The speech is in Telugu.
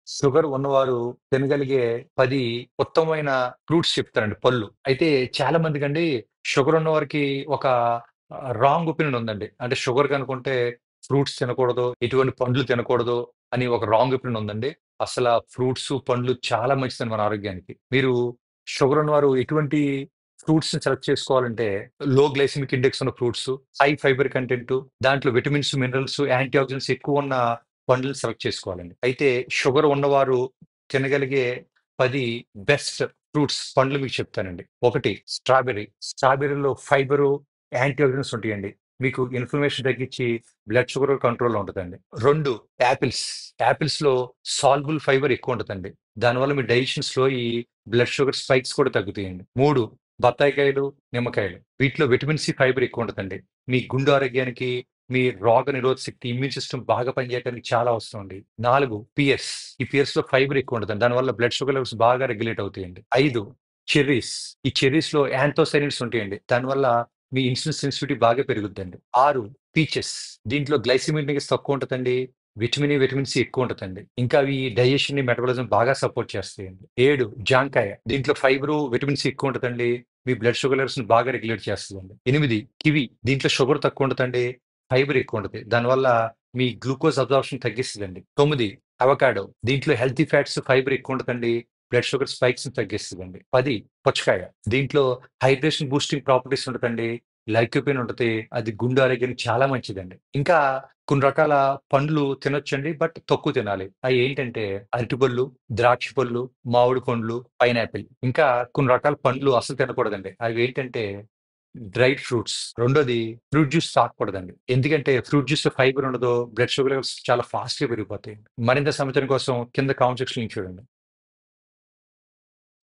షుగర్ ఉన్నవారు తినగలిగే 10 ఉత్తమమైన ఫ్రూట్స్ చెప్తారండి పళ్ళు. అయితే చాలా మందికండి షుగర్ ఉన్నవారికి ఒక రాంగ్ ఒపీనియన్ ఉందండి. అంటే షుగర్ కనుకుంటే ఫ్రూట్స్ తినకూడదు, ఎటువంటి పండ్లు తినకూడదు అని ఒక రాంగ్ ఒపీనియన్ ఉందండి. అసల ఫ్రూట్సు, పండ్లు చాలా మంచిదండి మన ఆరోగ్యానికి. మీరు షుగర్ ఉన్నవారు ఎటువంటి ఫ్రూట్స్‌ని సెలెక్ట్ చేసుకోవాలంటే లో గ్లైసెమిక్ ఇండెక్స్ ఉన్న ఫ్రూట్సు, హై ఫైబర్ కంటెంటు, దాంట్లో విటమిన్స్, మినరల్స్, యాంటీ ఆక్సిడెంట్స్ ఎక్కువున్న పండ్లు సెలెక్ట్ చేసుకోవాలండి. అయితే షుగర్ ఉన్నవారు తినగలిగే 10 బెస్ట్ ఫ్రూట్స్ పండ్లు మీకు చెప్తానండి. 1 స్ట్రాబెర్రీ. స్ట్రాబెర్రీలో ఫైబరు, యాంటీ ఆక్సిడెంట్స్ ఉంటాయండి. మీకు ఇన్‌ఫ్లమేషన్ తగ్గించి బ్లడ్ షుగర్ కంట్రోల్‌లో ఉంటదండి. 2 యాపిల్స్. యాపిల్స్‌లో సాల్బుల్ ఫైబర్ ఎక్కువ ఉంటదండి. దానివల్ల మీ డైజెషన్ స్లో అయ్యి బ్లడ్ షుగర్ స్పైక్స్ కూడా తగ్గుతాయండి. 3 బత్తాయికాయలు, నిమ్మకాయలు. వీటిలో విటమిన్ సి ఫైబర్ ఎక్కువ ఉంటదండి. మీ గుండె ఆరోగ్యానికి, మీ రోగనిరోధక శక్తి, ఇమ్యూన్ సిస్టమ్ బాగా పనిచేయడానికి చాలా అవసరం అండి. 4 పియర్స్. ఈ పియర్స్‌లో ఫైబర్ ఎక్కువ ఉంటదండి. దానివల్ల బ్లడ్ షుగర్ లెవెల్స్ బాగా రెగ్యులేట్ అవుతాయండి. 5 చెర్రీస్. ఈ చెర్రీస్‌లో యాంథోసైనిన్స్ ఉంటాయండి. దానివల్ల మీ ఇన్సులిన్ సెన్సిటివిటీ బాగా పెరుగుద్దండి. 6 పీచెస్. దీంట్లో గ్లైసెమిక్ ఇండెక్స్ తక్కువ ఉంటదండి. విటమిన్ ఏ, విటమిన్ సి ఎక్కువ ఉంటదండి. ఇంకా అవి డైజెషన్‌ని, మెటబాలిజం బాగా సపోర్ట్ చేస్తాయండి. 7 జాంకాయ. దీంట్లో ఫైబరు, విటమిన్ సి ఎక్కువ ఉంటదండి. మీ బ్లడ్ షుగర్ లెవెల్స్‌ని బాగా రెగ్యులేట్ చేస్తదండి. 8 కివి. దీంట్లో షుగర్ తక్కువ ఉంటదండి. ఫైబర్ ఎక్కువ ఉంటది. దానివల్ల మీ గ్లూకోజ్ అబ్జార్ప్షన్ తగ్గిస్తదండి. 9 అవకాడో. దీంట్లో హెల్తీ ఫ్యాట్స్, ఫైబర్ ఎక్కువ ఉంటదండి. Blood sugar స్పైక్స్‌ని తగ్గిస్తదండి. 10 పుచ్చకాయ. దీంట్లో హైడ్రేషన్ బూస్టింగ్ ప్రాపర్టీస్ ఉంటదండి. లైకోపెన్ ఉంటది. అది గుండె ఆరోగ్యానికి చాలా మంచిదండి. ఇంకా కొన్ని రకాల పండ్లు తినొచ్చండి. బట్ తక్కువ తినాలి. అయేంటంటే అరటిపళ్ళు, ద్రాక్ష పళ్ళు, మామిడి పండ్లు, పైనాపిల్. ఇంకా కొన్ని రకాల పండ్లు అస్సలు తినకూడదండి. అవేంటంటే డ్రైడ్ ఫ్రూట్స్. రెండోది ఫ్రూట్ జ్యూస్ తాగకూడదండి. ఎందుకంటే ఫ్రూట్ జ్యూస్‌లో ఫైబర్ ఉండదు. బ్లడ్ షుగర్ లెవెల్స్ చాలా ఫాస్ట్‌గా పెరిగిపోతాయి. మరింత సమాచారం కోసం కింద కామెంట్ సెక్షన్‌లో లింక్ చూడండి.